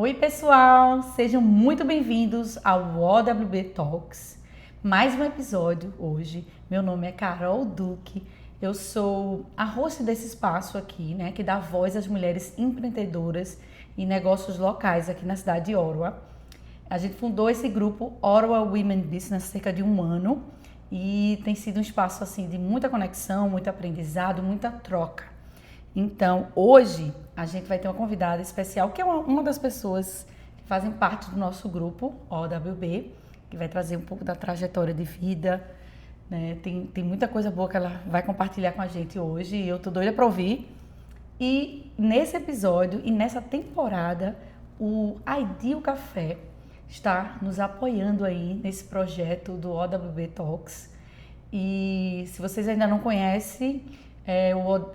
Oi pessoal, sejam muito bem-vindos ao OWB Talks. Mais um episódio hoje. Meu nome é Carol Duque. Eu sou a host desse espaço aqui, né, que dá voz às mulheres empreendedoras e negócios locais aqui na cidade de Ottawa. A gente fundou esse grupo Ottawa Women Business há cerca de um ano e tem sido um espaço assim de muita conexão, muito aprendizado, muita troca. Então, hoje a gente vai ter uma convidada especial, que é uma das pessoas que fazem parte do nosso grupo, OWB, que vai trazer um pouco da trajetória de vida, né? Tem muita coisa boa que ela vai compartilhar com a gente hoje e eu tô doida para ouvir. E nesse episódio e nessa temporada, o Ideal Café está nos apoiando aí nesse projeto do OWB Talks. E se vocês ainda não conhecem,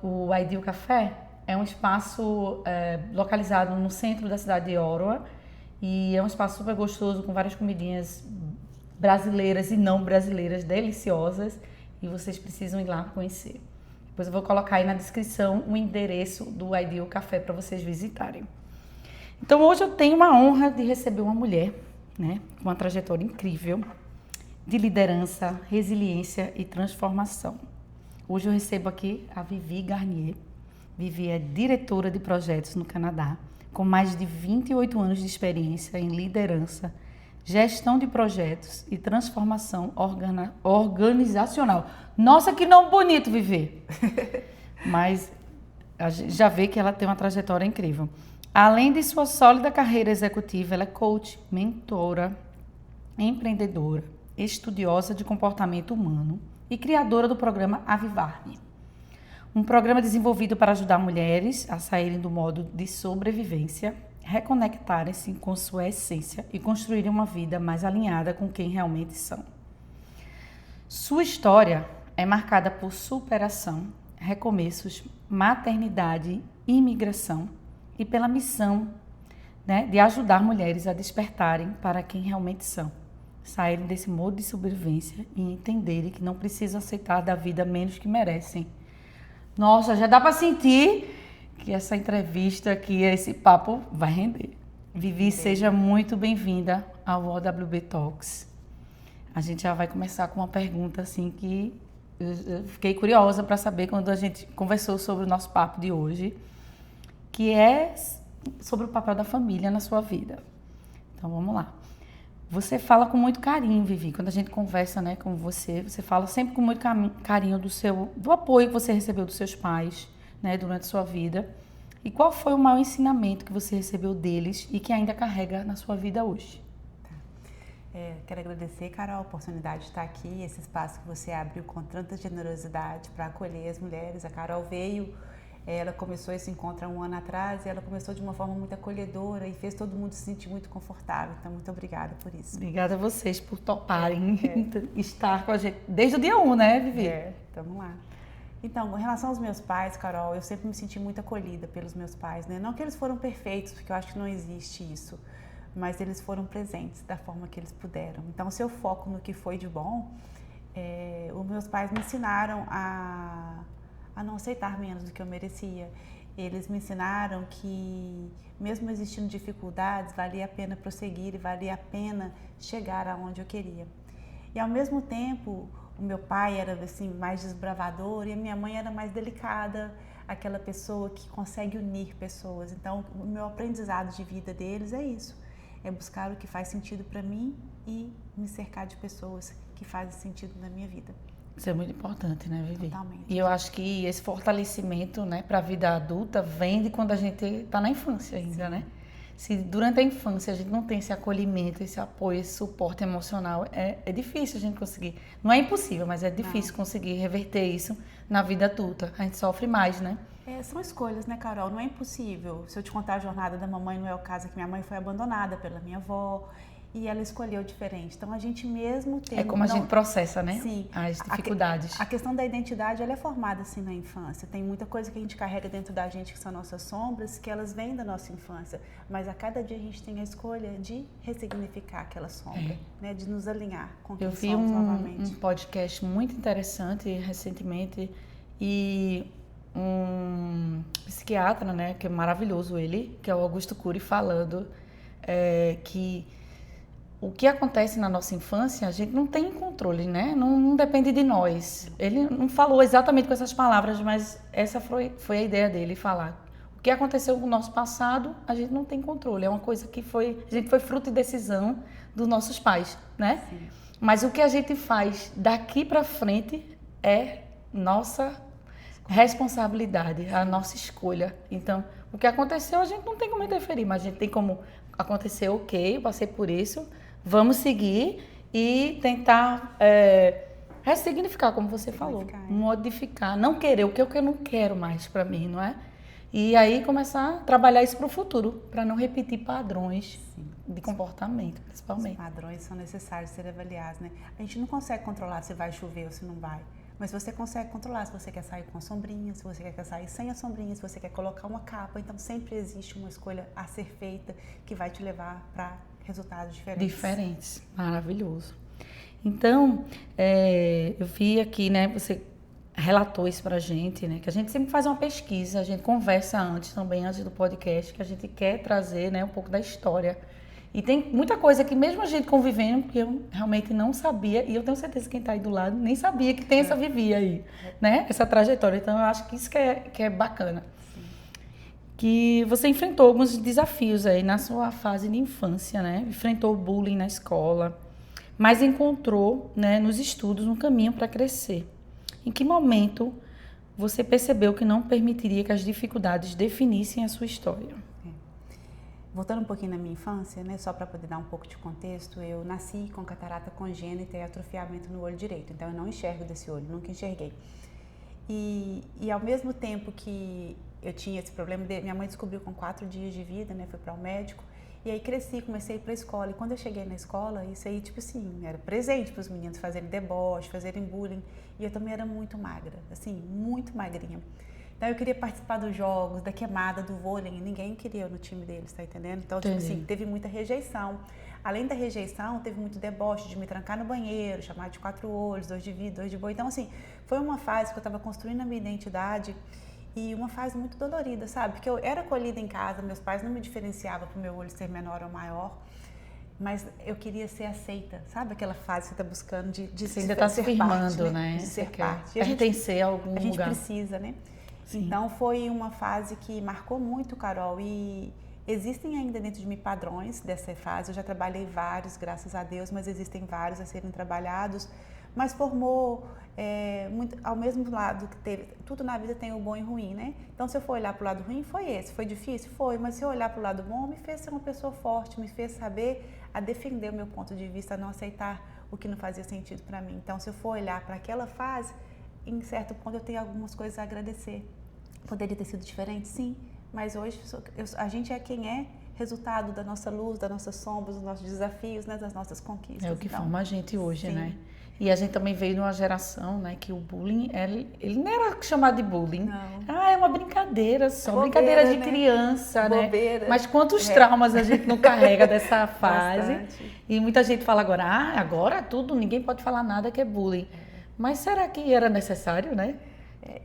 o Ideal Café é um espaço localizado no centro da cidade de Ottawa e é um espaço super gostoso com várias comidinhas brasileiras e não brasileiras deliciosas e vocês precisam ir lá conhecer. Depois eu vou colocar aí na descrição o endereço do Ideal Café para vocês visitarem. Então hoje eu tenho uma honra de receber uma mulher, né, com uma trajetória incrível de liderança, resiliência e transformação. Hoje eu recebo aqui a Vivi Garnier. Vivi é diretora de projetos no Canadá, com mais de 28 anos de experiência em liderança, gestão de projetos e transformação organizacional. Nossa, que nome bonito, Vivi! Mas a gente já vê que ela tem uma trajetória incrível. Além de sua sólida carreira executiva, ela é coach, mentora, empreendedora, estudiosa de comportamento humano e criadora do programa Avivar-me, um programa desenvolvido para ajudar mulheres a saírem do modo de sobrevivência, reconectarem-se com sua essência e construírem uma vida mais alinhada com quem realmente são. Sua história é marcada por superação, recomeços, maternidade, imigração e pela missão, né, de ajudar mulheres a despertarem para quem realmente são, saírem desse modo de sobrevivência e entenderem que não precisam aceitar da vida menos que merecem. Nossa, já dá para sentir que essa entrevista aqui, esse papo vai render. Vivi, seja muito bem-vinda ao OWB Talks. A gente já vai começar com uma pergunta assim que eu fiquei curiosa para saber quando a gente conversou sobre o nosso papo de hoje, que é sobre o papel da família na sua vida. Então vamos lá. Você fala com muito carinho, Vivi, quando a gente conversa, né, com você fala sempre com muito carinho do apoio que você recebeu dos seus pais, né, durante a sua vida. E qual foi o maior ensinamento que você recebeu deles e que ainda carrega na sua vida hoje? Quero agradecer, Carol, a oportunidade de estar aqui, esse espaço que você abriu com tanta generosidade para acolher as mulheres. A Carol veio, ela começou esse encontro há um ano atrás e ela começou de uma forma muito acolhedora e fez todo mundo se sentir muito confortável. Então, muito obrigada por isso. Obrigada a vocês por toparem estar com a gente desde o dia 1, né, Vivi? Então, vamos lá. Então, em relação aos meus pais, Carol, eu sempre me senti muito acolhida pelos meus pais, né? Não que eles foram perfeitos, porque eu acho que não existe isso, mas eles foram presentes da forma que eles puderam. Então, se eu foco no que foi de bom, os meus pais me ensinaram a não aceitar menos do que eu merecia. Eles me ensinaram que, mesmo existindo dificuldades, valia a pena prosseguir e valia a pena chegar aonde eu queria. E, ao mesmo tempo, o meu pai era assim, mais desbravador e a minha mãe era mais delicada, aquela pessoa que consegue unir pessoas. Então, o meu aprendizado de vida deles é isso, é buscar o que faz sentido para mim e me cercar de pessoas que fazem sentido na minha vida. Isso é muito importante, né, Vivi? Totalmente. E eu acho que esse fortalecimento, né, para a vida adulta vem de quando a gente está na infância ainda, né? Se durante a infância a gente não tem esse acolhimento, esse apoio, esse suporte emocional, é difícil a gente conseguir. Não é impossível, mas é difícil conseguir reverter isso na vida adulta. A gente sofre mais, né? São escolhas, né, Carol? Não é impossível. Se eu te contar a jornada da mamãe, não é o caso que minha mãe foi abandonada pela minha avó e ela escolheu diferente. Então, a gente mesmo tem... É como a gente processa, né? Sim. As dificuldades. A questão da identidade, ela é formada assim na infância. Tem muita coisa que a gente carrega dentro da gente, que são nossas sombras, que elas vêm da nossa infância. Mas a cada dia a gente tem a escolha de ressignificar aquela sombra, né? De nos alinhar com quem somos novamente. Eu vi um podcast muito interessante recentemente e um psiquiatra, né, que é maravilhoso ele, que é o Augusto Cury, falando que o que acontece na nossa infância, a gente não tem controle, né? Não depende de nós. Ele não falou exatamente com essas palavras, mas essa foi a ideia dele, falar. O que aconteceu com o nosso passado, a gente não tem controle. É uma coisa que a gente foi fruto de decisão dos nossos pais, né? Sim. Mas o que a gente faz daqui para frente é nossa responsabilidade, a nossa escolha. Então, o que aconteceu, a gente não tem como interferir, mas a gente tem como acontecer, ok, eu passei por isso, vamos seguir e tentar ressignificar, como você falou, modificar, não querer o que eu não quero mais para mim, não é? E aí começar a trabalhar isso para o futuro, para não repetir padrões de comportamento, principalmente. Os padrões são necessários serem avaliados, né? A gente não consegue controlar se vai chover ou se não vai, mas você consegue controlar se você quer sair com a sombrinha, se você quer sair sem a sombrinha, se você quer colocar uma capa. Então sempre existe uma escolha a ser feita que vai te levar para resultados diferentes. Diferentes, maravilhoso. Então, eu vi aqui, né, você relatou isso pra gente, né, que a gente sempre faz uma pesquisa, a gente conversa antes do podcast, que a gente quer trazer, né, um pouco da história. E tem muita coisa que mesmo a gente convivendo, que eu realmente não sabia, e eu tenho certeza que quem está aí do lado nem sabia que tem essa Vivi aí, né, essa trajetória. Então, eu acho que isso que é bacana. Sim. Que você enfrentou alguns desafios aí na sua fase de infância, né, enfrentou o bullying na escola, mas encontrou, né, nos estudos um caminho para crescer. Em que momento você percebeu que não permitiria que as dificuldades definissem a sua história? Voltando um pouquinho na minha infância, né, só para poder dar um pouco de contexto, eu nasci com catarata congênita e atrofiamento no olho direito, então eu não enxergo desse olho, nunca enxerguei. E ao mesmo tempo que eu tinha esse problema, minha mãe descobriu com 4 dias de vida, né, fui para o médico, e aí cresci, comecei a ir para a escola, e quando eu cheguei na escola, isso aí, tipo assim, era presente para os meninos fazerem deboche, fazerem bullying, e eu também era muito magra, assim, muito magrinha. Então eu queria participar dos jogos, da queimada, do vôlei, e ninguém queria eu no time deles, tá entendendo? Então, tipo assim, teve muita rejeição. Além da rejeição, teve muito deboche de me trancar no banheiro, chamar de 4 olhos, 2 de vidro, 2 de boi. Então, assim, foi uma fase que eu estava construindo a minha identidade e uma fase muito dolorida, sabe? Porque eu era acolhida em casa, meus pais não me diferenciavam pro meu olho ser menor ou maior, mas eu queria ser aceita, sabe? Aquela fase que você está buscando de você ainda está se firmando, né? De ser parte. A gente pertencer a algum lugar. A gente precisa, né? Sim. Então foi uma fase que marcou muito, Carol, e existem ainda dentro de mim padrões dessa fase. Eu já trabalhei vários, graças a Deus, mas existem vários a serem trabalhados. Mas formou muito, ao mesmo lado que teve, tudo na vida tem o bom e o ruim, né? Então se eu for olhar para o lado ruim, foi esse. Foi difícil? Foi. Mas se eu olhar para o lado bom, me fez ser uma pessoa forte, me fez saber a defender o meu ponto de vista, a não aceitar o que não fazia sentido para mim. Então se eu for olhar para aquela fase, em certo ponto eu tenho algumas coisas a agradecer. Poderia ter sido diferente? Sim, mas hoje a gente é quem é, resultado da nossa luz, das nossas sombras, dos nossos desafios, né, das nossas conquistas. É o que forma a gente hoje, sim. Né? E a gente também veio de uma geração, né, que o bullying, ele não era chamado de bullying. Não. É uma brincadeira só, Bobeira, brincadeira de né? criança, Bobeira. Né? Mas quantos traumas a gente não carrega dessa fase. Bastante. E muita gente fala agora, agora tudo, ninguém pode falar nada que é bullying. Mas será que era necessário, né?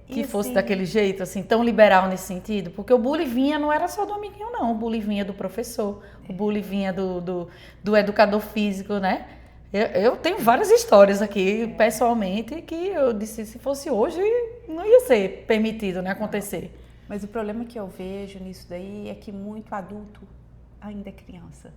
Que fosse daquele jeito, assim, tão liberal nesse sentido? Porque o bullying vinha, não era só do amiguinho, não. O bullying vinha do professor, o bullying vinha do educador físico, né? Eu tenho várias histórias aqui, pessoalmente, que eu disse, se fosse hoje, não ia ser permitido, né, acontecer. Mas o problema que eu vejo nisso daí é que muito adulto ainda é criança.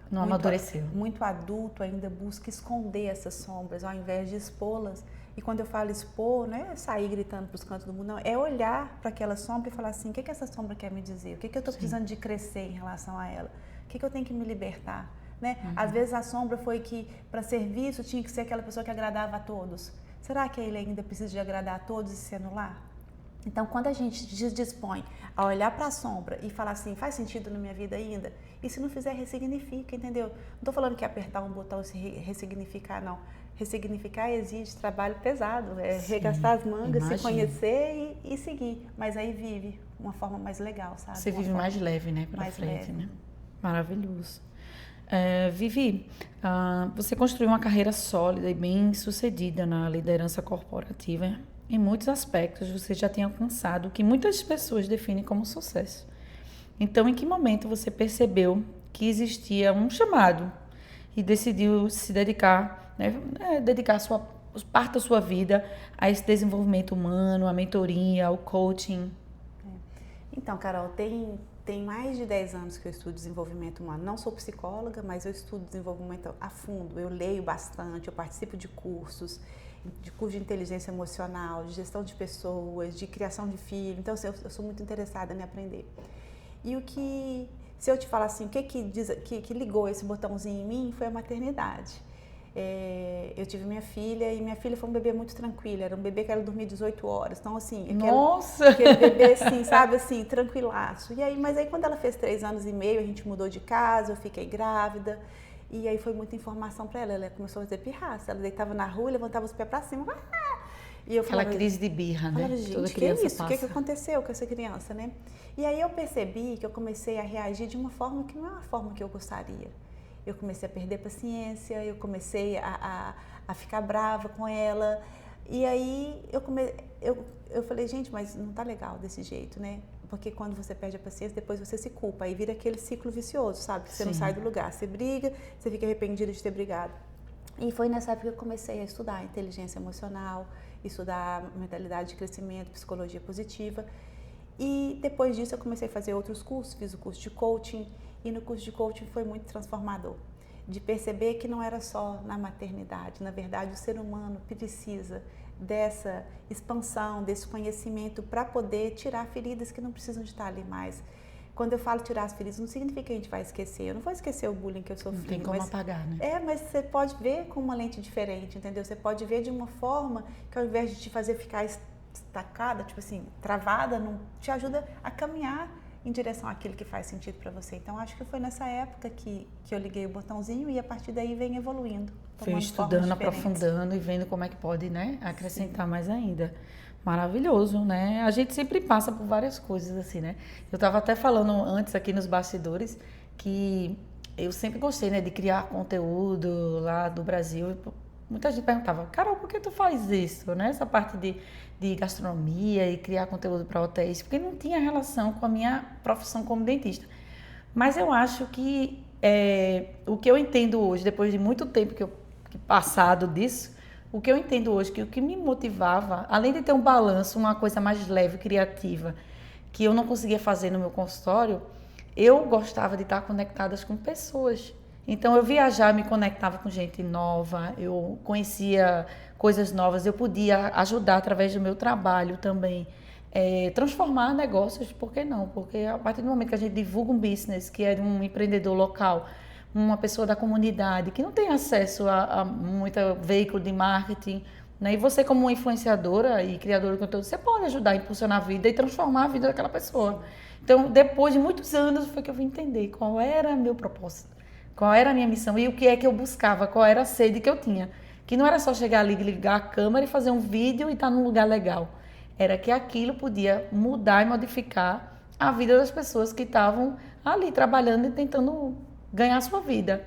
Não amadureceu. Muito adulto ainda busca esconder essas sombras, ao invés de expô-las. E quando eu falo expor, não é sair gritando para os cantos do mundo, não. É olhar para aquela sombra e falar assim, o que essa sombra quer me dizer? O que eu estou precisando de crescer em relação a ela? O que eu tenho que me libertar? Né? Às vezes a sombra foi que, para ser visto, tinha que ser aquela pessoa que agradava a todos. Será que ele ainda precisa de agradar a todos e se anular? Então, quando a gente se dispõe a olhar para a sombra e falar assim, faz sentido na minha vida ainda? E se não fizer, ressignifica, entendeu? Não estou falando que apertar um botão e se ressignificar, não. Ressignificar exige trabalho pesado, regastar as mangas, se conhecer e seguir. Mas aí vive uma forma mais legal, sabe? Você vive mais leve, né? Para frente, né? Maravilhoso. Vivi, você construiu uma carreira sólida e bem sucedida na liderança corporativa. Em muitos aspectos, você já tem alcançado o que muitas pessoas definem como sucesso. Então, em que momento você percebeu que existia um chamado e decidiu se dedicar, né, dedicar parte da sua vida a esse desenvolvimento humano, a mentoria, ao coaching? Então, Carol, tem mais de 10 anos que eu estudo desenvolvimento humano. Não sou psicóloga, mas eu estudo desenvolvimento a fundo. Eu leio bastante, eu participo de curso de inteligência emocional, de gestão de pessoas, de criação de filhos. Então, eu sou muito interessada em aprender. E se eu te falar assim, o que ligou esse botãozinho em mim foi a maternidade. Eu tive minha filha e minha filha foi um bebê muito tranquila, era um bebê que ela dormia 18 horas, então assim, aquele bebê assim, sabe, assim, tranquilaço. Mas aí quando ela fez 3 anos e meio, a gente mudou de casa, eu fiquei grávida, e aí foi muita informação para ela começou a fazer pirraça, ela deitava na rua e levantava os pés para cima, e eu aquela crise de birra, né? Falava, gente, Toda que criança é isso? passa. O que aconteceu com essa criança, né? E aí eu percebi que eu comecei a reagir de uma forma que não é uma forma que eu gostaria. Eu comecei a perder paciência, eu comecei a ficar brava com ela. E aí eu falei, gente, mas não tá legal desse jeito, né? Porque quando você perde a paciência, depois você se culpa. Aí vira aquele ciclo vicioso, sabe? Que você não sai do lugar. Você briga, você fica arrependido de ter brigado. E foi nessa época que eu comecei a estudar inteligência emocional, estudar mentalidade de crescimento, psicologia positiva. E depois disso eu comecei a fazer outros cursos, fiz o curso de coaching. E no curso de coaching foi muito transformador, de perceber que não era só na maternidade. Na verdade, o ser humano precisa dessa expansão, desse conhecimento para poder tirar feridas que não precisam de estar ali mais. Quando eu falo tirar as feridas, não significa que a gente vai esquecer. Eu não vou esquecer o bullying que eu sofri. Não tem como apagar, né? Mas você pode ver com uma lente diferente, entendeu? Você pode ver de uma forma que ao invés de te fazer ficar estacada, tipo assim, travada, não te ajuda a caminhar em direção àquilo que faz sentido para você. Então, acho que foi nessa época que eu liguei o botãozinho e a partir daí vem evoluindo. Foi estudando, aprofundando e vendo como é que pode, né, acrescentar mais ainda. Maravilhoso, né? A gente sempre passa por várias coisas assim, né? Eu estava até falando antes aqui nos bastidores que eu sempre gostei, né, de criar conteúdo lá do Brasil. Muita gente perguntava, Carol, por que tu faz isso, né? Essa parte de gastronomia e criar conteúdo para hotéis, porque não tinha relação com a minha profissão como dentista. Mas eu acho que o que eu entendo hoje, depois de muito tempo que passado disso, o que eu entendo hoje, que o que me motivava, além de ter um balanço, uma coisa mais leve, criativa, que eu não conseguia fazer no meu consultório, eu gostava de estar conectada com pessoas. Então, eu viajava, me conectava com gente nova, eu conhecia coisas novas, eu podia ajudar através do meu trabalho também, transformar negócios, por que não? Porque a partir do momento que a gente divulga um business, que é de um empreendedor local, uma pessoa da comunidade, que não tem acesso a muito veículo de marketing, né? E você como influenciadora e criadora de conteúdo, você pode ajudar a impulsionar a vida e transformar a vida daquela pessoa. Então, depois de muitos anos, foi que eu vim entender qual era o meu propósito. Qual era a minha missão e o que é que eu buscava, qual era a sede que eu tinha. Que não era só chegar ali, ligar a câmera e fazer um vídeo e estar num lugar legal. Era que aquilo podia mudar e modificar a vida das pessoas que estavam ali trabalhando e tentando ganhar a sua vida.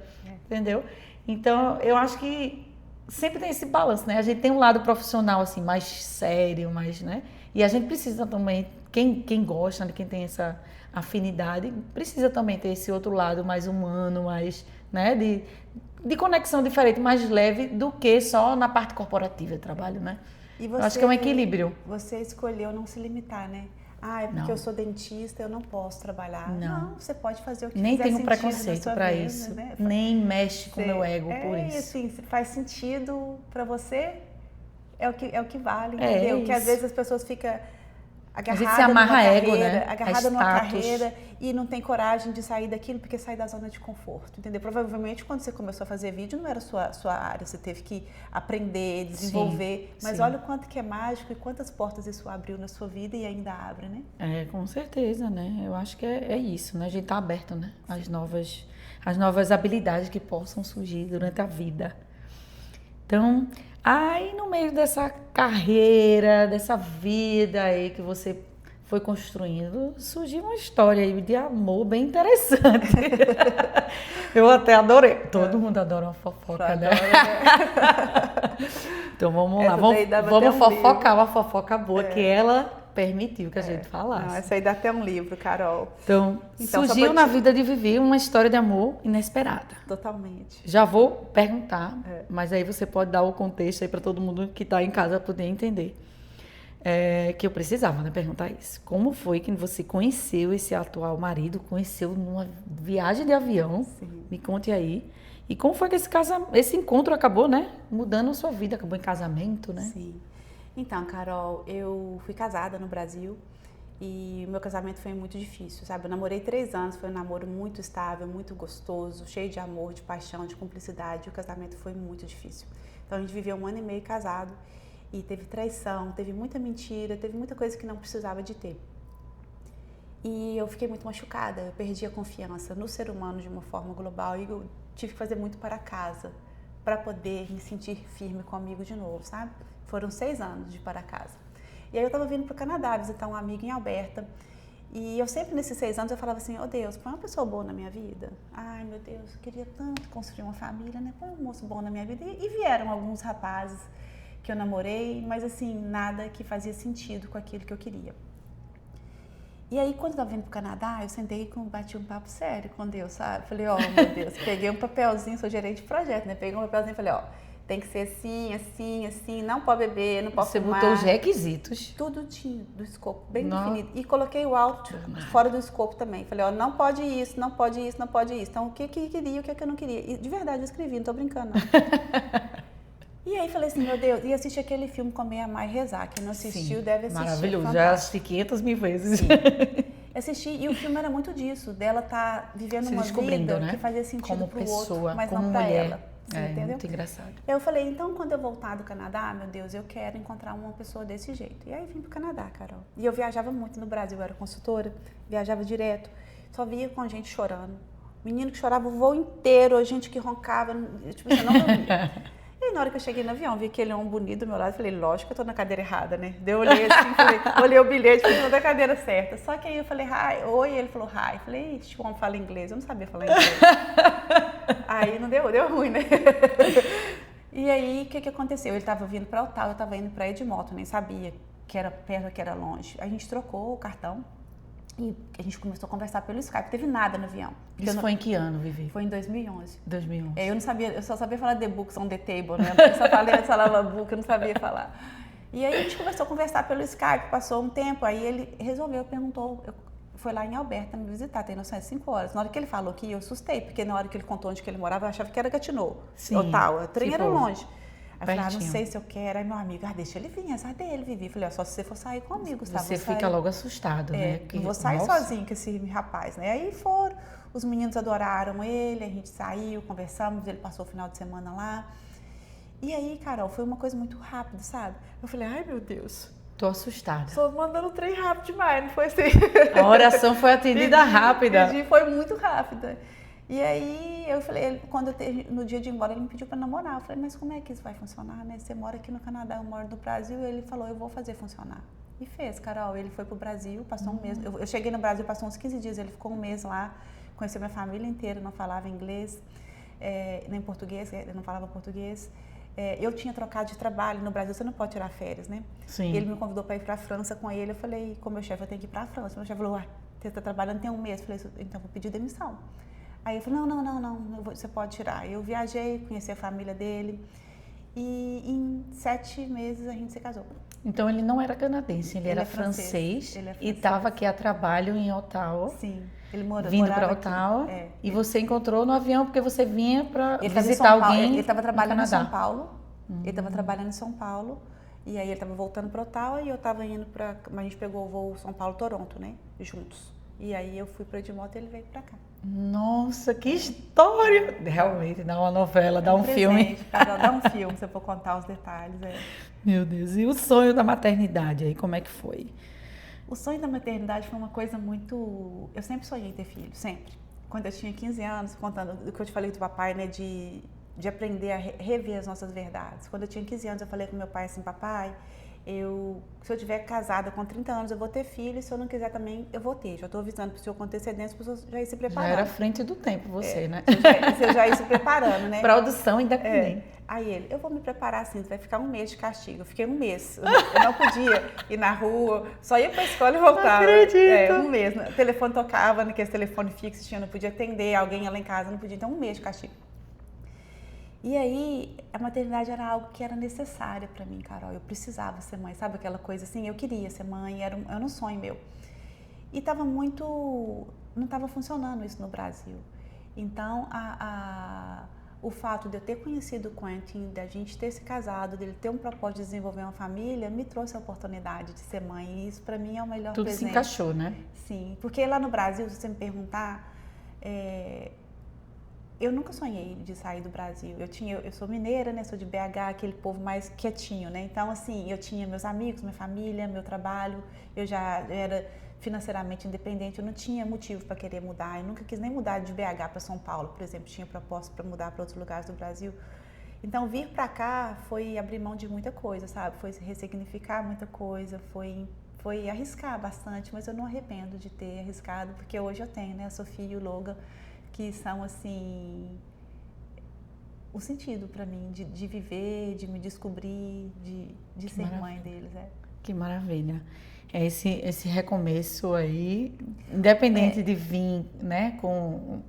Entendeu? Então, eu acho que sempre tem esse balanço, né? A gente tem um lado profissional, assim, mais sério, mais, né? E a gente precisa também, quem gosta, quem tem essa afinidade, precisa também ter esse outro lado mais humano, mais, né, de conexão diferente, mais leve do que só na parte corporativa de trabalho, né? E você, eu acho que é um equilíbrio. Você escolheu não se limitar, né? É porque eu sou dentista, eu não posso trabalhar. Não, você pode fazer o que nem fizer tem um preconceito para isso, né? Nem mexe com o meu ego por isso. Assim, se faz sentido para você, é o que vale, entendeu? Porque às vezes as pessoas ficam agarrada numa carreira, agarrada numa carreira e não tem coragem de sair daquilo porque sai da zona de conforto, entendeu? Provavelmente quando você começou a fazer vídeo não era sua área, você teve que aprender, desenvolver, mas olha o quanto que é mágico e quantas portas isso abriu na sua vida e ainda abre, né? Com certeza, né? Eu acho que é isso, né? A gente tá aberto, né? As novas habilidades que possam surgir durante a vida. Então, aí no meio dessa carreira, dessa vida aí que você foi construindo, surgiu uma história aí de amor bem interessante. Eu até adorei. Todo mundo adora uma fofoca, né? Então vamos lá, vamos fofocar uma fofoca boa, que ela permitiu que a gente falasse. Não, essa aí dá até um livro, Carol. Então Então, surgiu na vida de Vivi uma história de amor inesperada. Totalmente. Já vou perguntar, mas aí você pode dar o contexto aí para todo mundo que está em casa poder entender. Que eu precisava, né, perguntar isso. Como foi que você conheceu esse atual marido? Conheceu numa viagem de avião? Sim. Me conte aí. E como foi que esse encontro acabou, né, mudando a sua vida? Acabou em casamento, né? Sim. Então, Carol, eu fui casada no Brasil e o meu casamento foi muito difícil, sabe? Eu namorei 3 anos, foi um namoro muito estável, muito gostoso, cheio de amor, de paixão, de cumplicidade. E o casamento foi muito difícil. Então, a gente viveu 1 ano e meio casado. E teve traição, teve muita mentira, teve muita coisa que não precisava de ter. E eu fiquei muito machucada, eu perdi a confiança no ser humano de uma forma global e eu tive que fazer muito para casa, para poder me sentir firme comigo de novo, sabe? Foram 6 anos de para casa. E aí eu estava vindo para o Canadá visitar um amigo em Alberta. E eu sempre, nesses 6 anos, eu falava assim, oh Deus, põe uma pessoa boa na minha vida. Ai, meu Deus, eu queria tanto construir uma família, né? Põe um moço bom na minha vida. E vieram alguns rapazes que eu namorei, mas assim, nada que fazia sentido com aquilo que eu queria. E aí, quando eu tava vindo pro Canadá, eu sentei e bati um papo sério com Deus, sabe? Falei, ó, meu Deus, peguei um papelzinho, sou gerente de projeto, né? Peguei um papelzinho e falei, ó, tem que ser assim, assim, assim, não pode beber, não pode fumar. Você botou os requisitos. Tudo tinha do escopo, bem definido. E coloquei o alto fora do escopo também. Falei, ó, não pode isso, não pode isso, não pode isso. Então, o que que queria, o que eu não queria. E de verdade, eu escrevi, não tô brincando, não. E aí falei assim, meu Deus, e assisti aquele filme Comer, Amar e Rezar. Quem não assistiu deve assistir. Maravilhoso, já assisti 500 mil vezes. Sim. Assisti, e o filme era muito disso, dela tá vivendo uma vida, né, que fazia sentido como pro pessoa, outro, mas como não pra mulher. ela. Você entendeu? Muito engraçado. Eu falei, então quando eu voltar do Canadá, meu Deus, eu quero encontrar uma pessoa desse jeito. E aí vim pro Canadá, Carol. E eu viajava muito no Brasil, eu era consultora, viajava direto, só via com gente chorando. Menino que chorava o voo inteiro, gente que roncava, tipo, você não dormia. E na hora que eu cheguei no avião, vi aquele homem bonito do meu lado, falei, lógico que eu tô na cadeira errada, né? Daí eu olhei assim, falei, olhei o bilhete, falei, tô na cadeira certa. Só que aí eu falei, hi, oi, ele falou, hi. Falei, este homem fala inglês, eu não sabia falar inglês. Aí não deu ruim, né? E aí, o que aconteceu? Ele tava vindo pra Ottawa, eu tava indo pra Edmonton, nem sabia que era perto, que era longe. A gente trocou o cartão. E a gente começou a conversar pelo Skype, não teve nada no avião. Isso foi em que ano, Vivi? Foi em 2011. 2011. Eu não sabia, eu só sabia falar the books on the table, né? Eu só falava book, eu não sabia falar. E aí a gente começou a conversar pelo Skype, passou um tempo, aí ele resolveu, perguntou, foi lá em Alberta me visitar, tem noção, é 5 horas. Na hora que ele falou que eu assustei, porque na hora que ele contou onde que ele morava, eu achava que era Gatineau, Ottawa, o trem era longe. Aí eu falei, não sei se eu quero. Aí meu amigo, deixa ele vir, azar dele, Vivi. Falei, só se você for sair comigo, sabe? Você fica logo assustado, né? Não vou sair sozinho com esse rapaz, né? Aí foram, os meninos adoraram ele, a gente saiu, conversamos, ele passou o final de semana lá. E aí, Carol, foi uma coisa muito rápida, sabe? Eu falei, ai meu Deus. Tô assustada. Tô mandando o trem rápido demais, não foi assim? A oração foi atendida rápida. Foi muito rápida. E aí, eu falei, no dia de ir embora, ele me pediu para namorar. Eu falei, mas como é que isso vai funcionar, né? Você mora aqui no Canadá, eu moro no Brasil. Ele falou, eu vou fazer funcionar. E fez, Carol. Ele foi pro Brasil, passou um mês. Eu cheguei no Brasil, passou uns 15 dias. Ele ficou um mês lá, conheceu minha família inteira, não falava inglês, nem português, ele não falava português. Eu tinha trocado de trabalho. No Brasil, você não pode tirar férias, né? Sim. E ele me convidou para ir para a França com ele. Eu falei, com meu chefe, eu tenho que ir para a França. Meu chefe falou, você está trabalhando tem um mês. Eu falei, então vou pedir demissão. Aí eu falei, não, você pode tirar. Eu viajei, conheci a família dele e em 7 meses a gente se casou. Então ele não era canadense, ele era francês e estava aqui a trabalho em Ottawa. Sim, ele morava vindo para Ottawa. E você encontrou no avião porque você vinha para visitar alguém. Ele estava trabalhando em São Paulo. Ele estava trabalhando em São Paulo e aí ele estava voltando para Ottawa e eu estava indo para. A gente pegou o voo São Paulo-Toronto, né? Juntos. E aí eu fui para Edmonton e ele veio para cá. Nossa, que história! Realmente, dá uma novela, dá um filme. Carol, dá um filme, se eu for contar os detalhes. Meu Deus, e o sonho da maternidade aí, como é que foi? O sonho da maternidade foi uma coisa muito... Eu sempre sonhei em ter filho, sempre. Quando eu tinha 15 anos, contando o que eu te falei do papai, né, de aprender a rever as nossas verdades. Quando eu tinha 15 anos, eu falei com meu pai assim, papai, se eu tiver casada com 30 anos, eu vou ter filho, se eu não quiser também, eu vou ter. Já estou avisando para o senhor com antecedência, para o senhor já ir se preparando. Já era à frente do tempo você, né? Você já ir se preparando, né? Produção independente. Aí ele, eu vou me preparar assim, vai ficar um mês de castigo. Eu fiquei um mês, eu não podia ir na rua, só ia para a escola e voltava. Não acredito. Um mês. O telefone tocava, naquele telefone fixo, eu não podia atender, alguém ia lá em casa, não podia, então um mês de castigo. E aí, a maternidade era algo que era necessária para mim, Carol. Eu precisava ser mãe, sabe aquela coisa assim? Eu queria ser mãe, era um sonho meu. E estava não estava funcionando isso no Brasil. Então, o fato de eu ter conhecido o Quentin, da gente ter se casado, dele ter um propósito de desenvolver uma família, me trouxe a oportunidade de ser mãe. E isso para mim é o melhor Tudo presente. se encaixou, né? Sim, porque lá no Brasil, se você me perguntar, eu nunca sonhei de sair do Brasil. Eu sou mineira, né? Sou de BH, aquele povo mais quietinho, né? Então, assim, eu tinha meus amigos, minha família, meu trabalho. Eu já era financeiramente independente. Eu não tinha motivo para querer mudar. Eu nunca quis nem mudar de BH para São Paulo, por exemplo. Tinha proposta para mudar para outros lugares do Brasil. Então, vir para cá foi abrir mão de muita coisa, sabe? Foi ressignificar muita coisa, foi arriscar bastante, mas eu não arrependo de ter arriscado, porque hoje eu tenho, né? A Sofia e o Logan, que são, assim, o sentido para mim de viver, de me descobrir, de ser mãe deles. Que maravilha. Esse recomeço aí, independente de vir, né, com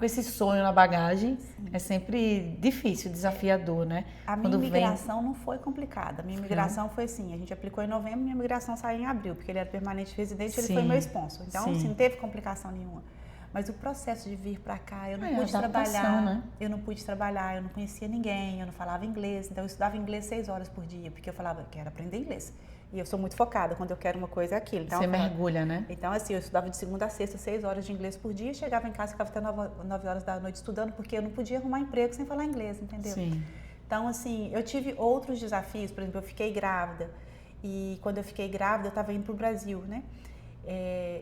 esse sonho na bagagem, sim, é sempre difícil, desafiador, né? A minha imigração não foi complicada. A minha imigração foi assim, a gente aplicou em novembro, minha imigração saiu em abril, porque ele era permanente residente, ele foi meu sponsor. Então, assim, não teve complicação nenhuma. Mas o processo de vir para cá, eu não pude trabalhar, né? Eu não pude trabalhar, eu não conhecia ninguém, eu não falava inglês, então eu estudava inglês 6 horas por dia, porque eu falava, quero aprender inglês. E eu sou muito focada, quando eu quero uma coisa é aquilo. Então, você mergulha, né? Então, assim, eu estudava de segunda a sexta, 6 horas de inglês por dia, chegava em casa, ficava até 9 horas da noite estudando, porque eu não podia arrumar emprego sem falar inglês, entendeu? Sim. Então, assim, eu tive outros desafios, por exemplo, eu fiquei grávida, e quando eu fiquei grávida, eu estava indo para o Brasil, né?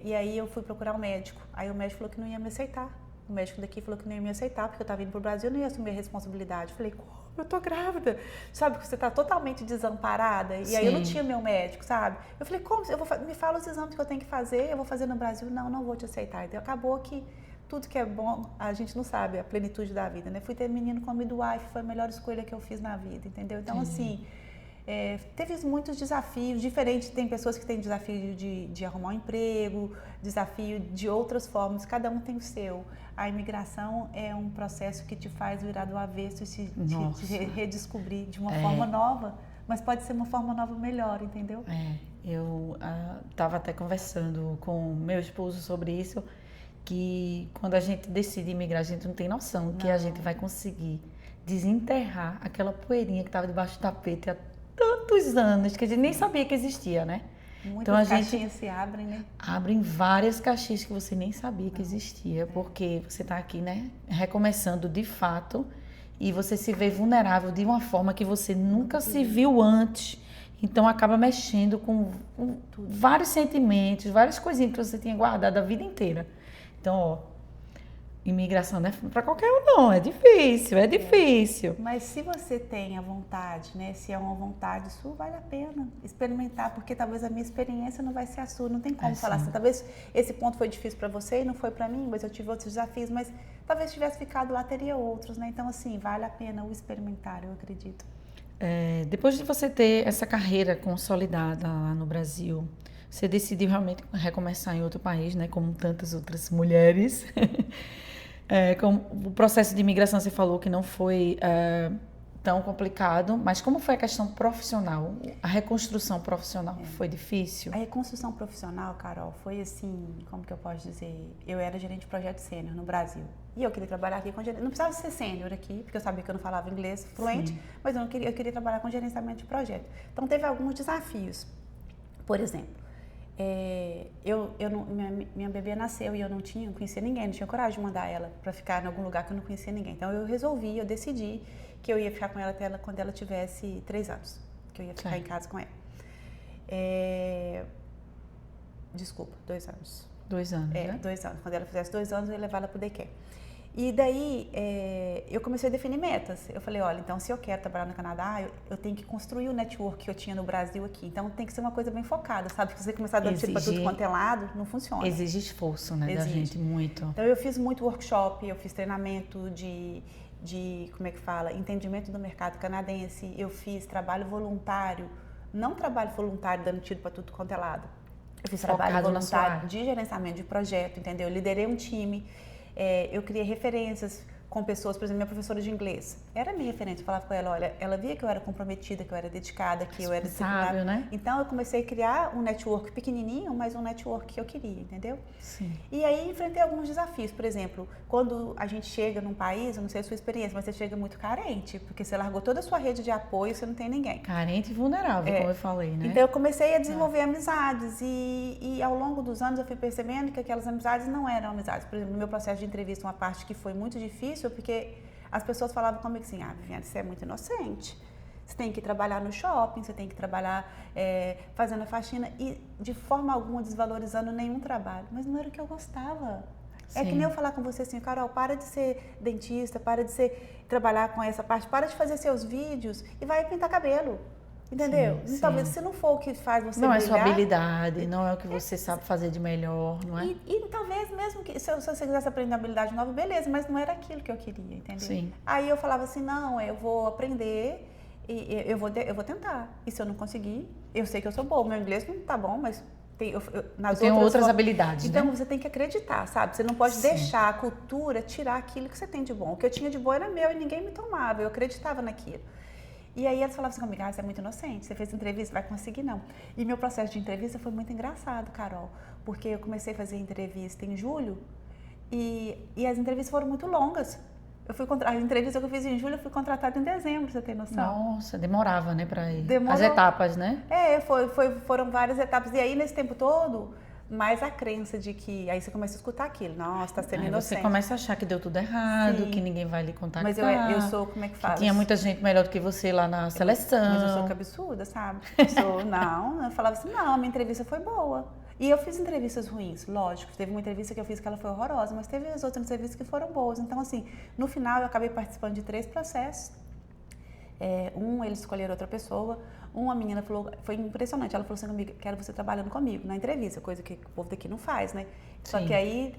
E aí eu fui procurar um médico. Aí o médico falou que não ia me aceitar. O médico daqui falou que não ia me aceitar, porque eu estava indo para o Brasil, eu não ia assumir a responsabilidade. Eu falei, como? Eu tô grávida. Sabe, que você tá totalmente desamparada. E aí eu não tinha meu médico, sabe? Eu falei, como? Me fala os exames que eu tenho que fazer, eu vou fazer no Brasil. Não vou te aceitar. Então acabou que tudo que é bom, a gente não sabe, a plenitude da vida, né? Fui ter menino com a midwife, foi a melhor escolha que eu fiz na vida, entendeu? Então, assim, teve muitos desafios diferentes. Tem pessoas que têm desafio de arrumar um emprego, desafio de outras formas, cada um tem o seu. A imigração é um processo que te faz virar do avesso e te redescobrir de uma forma nova, mas pode ser uma forma nova melhor, entendeu? Eu estava até conversando com meu esposo sobre isso, que quando a gente decide imigrar, a gente não tem noção que a gente vai conseguir desenterrar aquela poeirinha que estava debaixo do tapete há tantos anos, que a gente nem sabia que existia, né? Muitas caixinhas se abrem, né? Abrem várias caixinhas que você nem sabia que existia, porque você está aqui, né, recomeçando de fato, e você se vê vulnerável de uma forma que você nunca se viu antes. Então acaba mexendo com vários sentimentos, várias coisinhas que você tinha guardado a vida inteira. Então, imigração não é para qualquer um, não. É difícil. Mas se você tem a vontade, né? Se é uma vontade sua, vale a pena experimentar, porque talvez a minha experiência não vai ser a sua. Não tem como falar assim. Talvez esse ponto foi difícil para você e não foi para mim, mas eu tive outros desafios. Mas talvez tivesse ficado lá, teria outros, né? Então, assim, vale a pena o experimentar, eu acredito. Depois de você ter essa carreira consolidada lá no Brasil, você decidiu realmente recomeçar em outro país, né? Como tantas outras mulheres. Como o processo de imigração, você falou que não foi tão complicado, mas como foi a questão profissional? A reconstrução profissional foi difícil? A reconstrução profissional, Carol, foi assim, como que eu posso dizer? Eu era gerente de projeto sênior no Brasil. E eu queria trabalhar aqui com gerente. Não precisava ser sênior aqui, porque eu sabia que eu não falava inglês fluente, mas eu queria trabalhar com gerenciamento de projeto. Então, teve alguns desafios. Por exemplo, minha bebê nasceu e eu não conhecia ninguém, não tinha coragem de mandar ela para ficar em algum lugar que eu não conhecia ninguém. Então eu decidi que eu ia ficar com ela até quando ela tivesse 3 anos, que eu ia ficar em casa com ela. 2 anos. 2 anos, né? 2 anos. Quando ela fizesse 2 anos, eu ia levar ela para o daycare. E daí, eu comecei a definir metas. Eu falei, olha, então se eu quero trabalhar no Canadá, eu tenho que construir o network que eu tinha no Brasil aqui. Então tem que ser uma coisa bem focada, sabe? Se você começar dando tiro para tudo quanto é lado, não funciona. Exige esforço, né, da gente, muito. Então eu fiz muito workshop, eu fiz treinamento como é que fala, entendimento do mercado canadense. Eu fiz trabalho voluntário, não trabalho voluntário dando tiro para tudo quanto é lado. Eu fiz trabalho voluntário de gerenciamento de projeto, entendeu? Eu liderei um time. Eu criei referências com pessoas, por exemplo, minha professora de inglês. Era minha referência, eu falava com ela, olha, ela via que eu era comprometida, que eu era dedicada, que eu era disciplinada. Né? Então eu comecei a criar um network pequenininho, mas um network que eu queria, entendeu? Sim. E aí enfrentei alguns desafios, por exemplo, quando a gente chega num país, eu não sei a sua experiência, mas você chega muito carente, porque você largou toda a sua rede de apoio, você não tem ninguém. Carente e vulnerável, como eu falei, né? Então eu comecei a desenvolver amizades e ao longo dos anos eu fui percebendo que aquelas amizades não eram amizades. Por exemplo, no meu processo de entrevista, uma parte que foi muito difícil, porque as pessoas falavam comigo assim, Viviane, você é muito inocente. Você tem que trabalhar no shopping, você tem que trabalhar fazendo a faxina e de forma alguma desvalorizando nenhum trabalho. Mas não era o que eu gostava. Sim. É que nem eu falar com você assim, Carol, para de ser dentista, para de trabalhar com essa parte, para de fazer seus vídeos e vai pintar cabelo. Entendeu? Sim, talvez se não for o que faz você não brilhar, é sua habilidade, não é o que você sabe fazer de melhor, não é? E talvez mesmo que se você quisesse aprender uma habilidade nova, beleza, mas não era aquilo que eu queria, entendeu? Sim. Aí eu falava assim, não, eu vou aprender e eu vou tentar. E se eu não conseguir, eu sei que eu sou boa, meu inglês não tá bom, mas nas outras habilidades, então, né? você tem que acreditar, sabe? Você não pode deixar a cultura tirar aquilo que você tem de bom. O que eu tinha de bom era meu e ninguém me tomava, eu acreditava naquilo. E aí elas falavam assim comigo, você é muito inocente, você fez entrevista, vai conseguir não. E meu processo de entrevista foi muito engraçado, Carol, porque eu comecei a fazer entrevista em julho e as entrevistas foram muito longas. A entrevista que eu fiz em julho, eu fui contratada em dezembro, você tem noção? Nossa, demorava, né, para ir. Demorou. As etapas, né? Foram várias etapas. E aí, nesse tempo todo, mais a crença de que... Aí você começa a escutar aquilo. Nossa, tá sendo inocente. Você começa a achar que deu tudo errado, Sim. que ninguém vai lhe contactar. Mas eu sou, como é que fala? Que tinha muita gente melhor do que você lá na seleção. Mas eu sou cabeçuda, sabe? Eu falava assim, não, a minha entrevista foi boa. E eu fiz entrevistas ruins, lógico. Teve uma entrevista que eu fiz que ela foi horrorosa, mas teve as outras entrevistas que foram boas. Então, assim, no final eu acabei participando de 3 processos. Eles escolheram outra pessoa. Uma menina falou, foi impressionante, ela falou assim comigo, quero você trabalhando comigo na entrevista, coisa que o povo daqui não faz, né? Só que aí,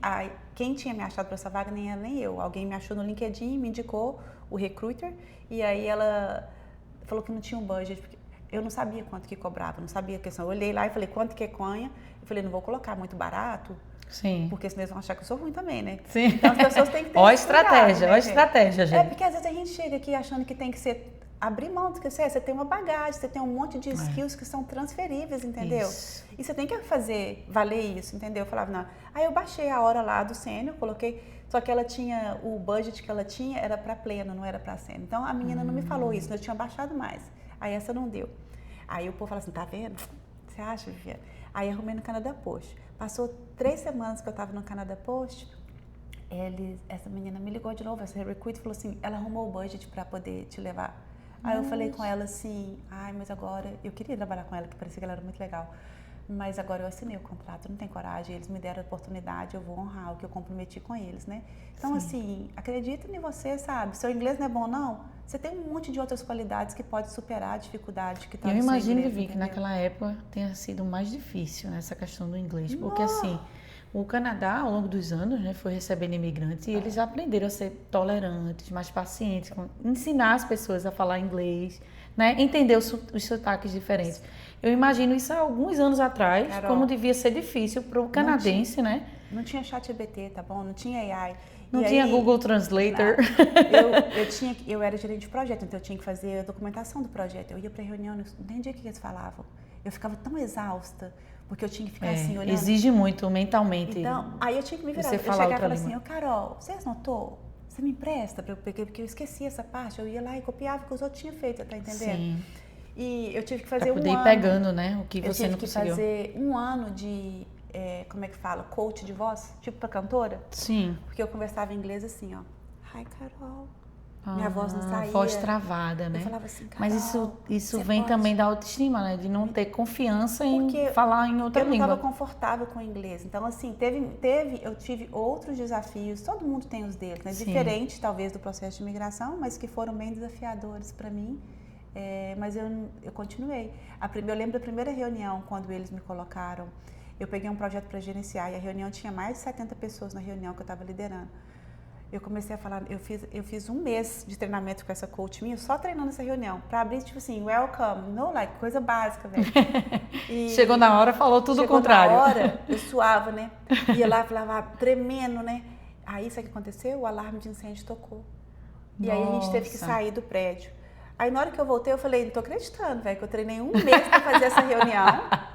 quem tinha me achado para essa vaga nem ela nem eu. Alguém me achou no LinkedIn, me indicou o recruiter, e aí ela falou que não tinha um budget, porque eu não sabia quanto que cobrava, não sabia a questão. Eu olhei lá e falei, quanto que é conha? Eu falei, não vou colocar muito barato, sim, porque senão eles vão achar que eu sou ruim também, né? Sim. Então as pessoas têm que ter Ó a estratégia, né, estratégia, gente. Porque às vezes a gente chega aqui achando que tem que ser... abrir mão do que você tem uma bagagem, você tem um monte de skills que são transferíveis, entendeu? Isso. E você tem que fazer valer isso, entendeu? Eu falava, não. Aí eu baixei a hora lá do sênior, coloquei, só que ela tinha, o budget que ela tinha era para pleno, não era para sênior. Então a menina não me falou isso, eu tinha baixado mais. Aí essa não deu. Aí o povo fala assim, tá vendo? Você acha, Viviane? Aí arrumei no Canada Post. Passou 3 semanas que eu tava no Canada Post, essa menina me ligou de novo, essa recruiter falou assim, ela arrumou o budget para poder te levar. Aí eu falei com ela assim, mas agora, eu queria trabalhar com ela, que parecia que ela era muito legal, mas agora eu assinei o contrato, não tem coragem, eles me deram a oportunidade, eu vou honrar o que eu comprometi com eles, né? Então, sim, assim, acredita em você, sabe? Seu inglês não é bom, não? Você tem um monte de outras qualidades que pode superar a dificuldade que está no seu inglês. Eu imagino, Vivi, que naquela época tenha sido mais difícil, né, essa questão do inglês, porque assim... O Canadá, ao longo dos anos, né, foi recebendo imigrantes e eles aprenderam a ser tolerantes, mais pacientes, ensinar as pessoas a falar inglês, né, entender os sotaques diferentes. Eu imagino isso há alguns anos atrás, Carol, como devia ser difícil para o canadense, né? Não tinha ChatGPT, tá bom? Não tinha AI. Não tinha Google Translator. Eu era gerente de projeto, então eu tinha que fazer a documentação do projeto. Eu ia para reunião, não entendia o que eles falavam. Eu ficava tão exausta, porque eu tinha que ficar assim, olhando. Exige muito mentalmente. Então, aí eu tinha que me virar. Eu chegava e falava assim, Carol, você anotou? Você me empresta? Porque eu esqueci essa parte. Eu ia lá e copiava o que os outros tinham feito, tá entendendo? Sim. E eu tive que fazer poder ir pegando, né, o que você não conseguiu. Eu tive que fazer 1 ano de, como é que fala? Coach de voz, tipo pra cantora. Sim. Porque eu conversava em inglês assim, ó. Hi, Carol. minha voz não saía. Voz travada, né? Eu falava assim, Carol, mas isso vem pode... também da autoestima, né? De não ter confiança em falar em outra língua. Eu não estava confortável com o inglês. Então, assim, eu tive outros desafios. Todo mundo tem os deles, né? Diferente, talvez, do processo de imigração, mas que foram bem desafiadores para mim. Mas eu continuei. Eu lembro da primeira reunião, quando eles me colocaram. Eu peguei um projeto para gerenciar e a reunião tinha mais de 70 pessoas na reunião que eu estava liderando. Eu comecei a falar, eu fiz 1 mês de treinamento com essa coach minha, só treinando essa reunião, para abrir, tipo assim, welcome, coisa básica, velho. Chegou na hora, falou tudo o contrário. Chegou na hora, eu suava, né? Ia lá, falava, tremendo, né? Aí, sabe o que aconteceu? O alarme de incêndio tocou. E aí a gente teve que sair do prédio. Aí na hora que eu voltei, eu falei, não tô acreditando, velho, que eu treinei 1 mês pra fazer essa reunião.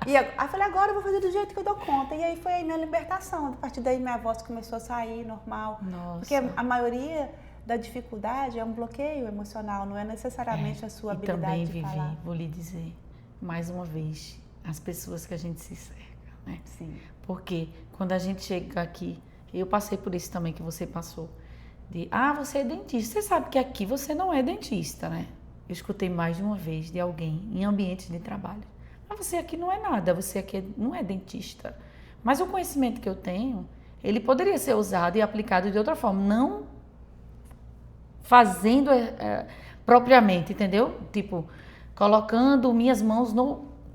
Aí eu falei, agora eu vou fazer do jeito que eu dou conta. E aí foi a minha libertação. A partir daí minha voz começou a sair normal. Nossa. Porque a maioria da dificuldade é um bloqueio emocional, não é necessariamente a sua habilidade de falar. Vivi, vou lhe dizer, mais uma vez, as pessoas que a gente se cerca, né? Sim. Porque quando a gente chega aqui, eu passei por isso também que você passou, você é dentista. Você sabe que aqui você não é dentista, né? Eu escutei mais de uma vez de alguém em ambiente de trabalho. Mas você aqui não é nada, você aqui não é dentista. Mas o conhecimento que eu tenho, ele poderia ser usado e aplicado de outra forma, não fazendo propriamente, entendeu? Tipo, colocando minhas mãos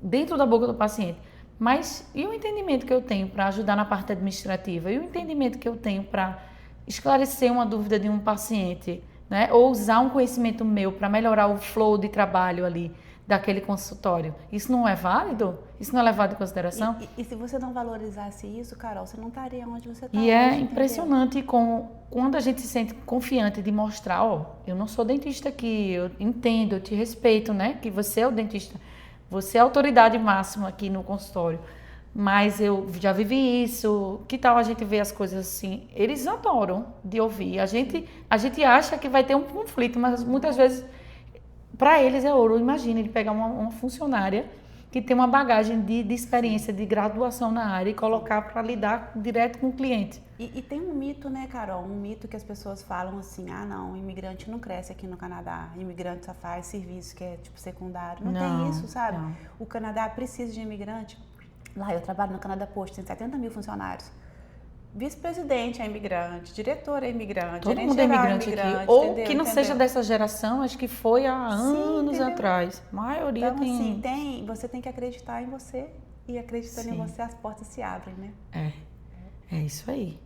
dentro da boca do paciente. Mas e o entendimento que eu tenho para ajudar na parte administrativa? E o entendimento que eu tenho para esclarecer uma dúvida de um paciente, né? Ou usar um conhecimento meu para melhorar o flow de trabalho ali daquele consultório. Isso não é válido? Isso não é levado em consideração? E se você não valorizasse isso, Carol, você não estaria onde você está. E é impressionante quando a gente se sente confiante de mostrar, eu não sou dentista aqui, eu entendo, eu te respeito, né? Que você é o dentista, você é a autoridade máxima aqui no consultório. Mas eu já vivi isso, que tal a gente ver as coisas assim? Eles adoram de ouvir. A gente acha que vai ter um conflito, mas muitas vezes, para eles é ouro. Imagina ele pegar uma funcionária que tem uma bagagem de experiência, de graduação na área e colocar para lidar direto com o cliente. E tem um mito, né, Carol? Um mito que as pessoas falam assim, não, imigrante não cresce aqui no Canadá, imigrante só faz serviço que é tipo secundário. Não tem isso, sabe? Não. O Canadá precisa de imigrante. Lá eu trabalho no Canadá Post, tem 70 mil funcionários. Vice-presidente é imigrante, diretor é imigrante, todo mundo é imigrante aqui. Ou que não seja dessa geração, acho que foi há anos atrás. A maioria então, assim, você tem que acreditar em você e acreditando em você as portas se abrem, né? É isso aí.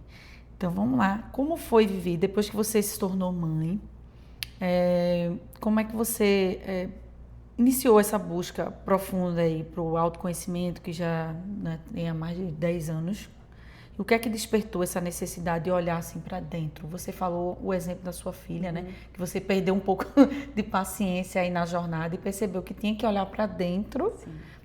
Então vamos lá. Como foi, Vivi, depois que você se tornou mãe? Como é que você iniciou essa busca profunda aí para o autoconhecimento, que já tem há mais de 10 anos? E o que é que despertou essa necessidade de olhar assim para dentro? Você falou o exemplo da sua filha, né? Que você perdeu um pouco de paciência aí na jornada e percebeu que tinha que olhar para dentro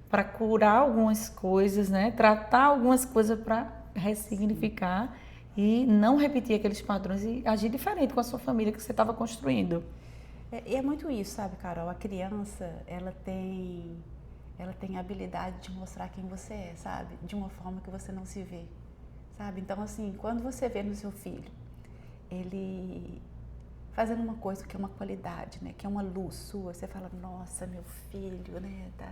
para curar algumas coisas, né? Tratar algumas coisas para ressignificar e não repetir aqueles padrões e agir diferente com a sua família que você estava construindo. E é muito isso, sabe, Carol? A criança, ela tem a habilidade de mostrar quem você é, sabe? De uma forma que você não se vê, sabe? Então, assim, quando você vê no seu filho, ele fazendo uma coisa que é uma qualidade, né? Que é uma luz sua, você fala, nossa, meu filho, né? Tá.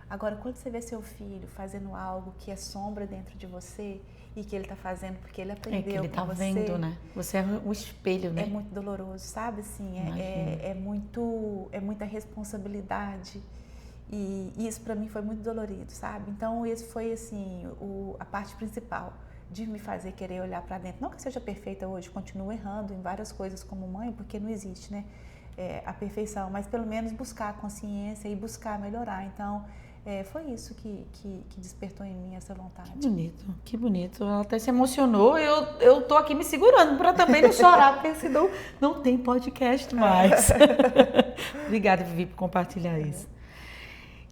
Agora, quando você vê seu filho fazendo algo que é sombra dentro de você e que ele está fazendo porque ele aprendeu com você... ele está vendo, né? Você é o espelho, né? É muito doloroso, sabe? Assim, é muita responsabilidade e isso para mim foi muito dolorido, sabe? Então, esse foi, assim, a parte principal de me fazer querer olhar para dentro. Não que eu seja perfeita hoje, continuo errando em várias coisas como mãe, porque não existe, né? A perfeição, mas pelo menos buscar a consciência e buscar melhorar. Então, foi isso que despertou em mim essa vontade. Que bonito, que bonito. Ela até se emocionou. Eu tô aqui me segurando para também não chorar, porque senão não tem podcast mais. Obrigada, Vivi, por compartilhar isso.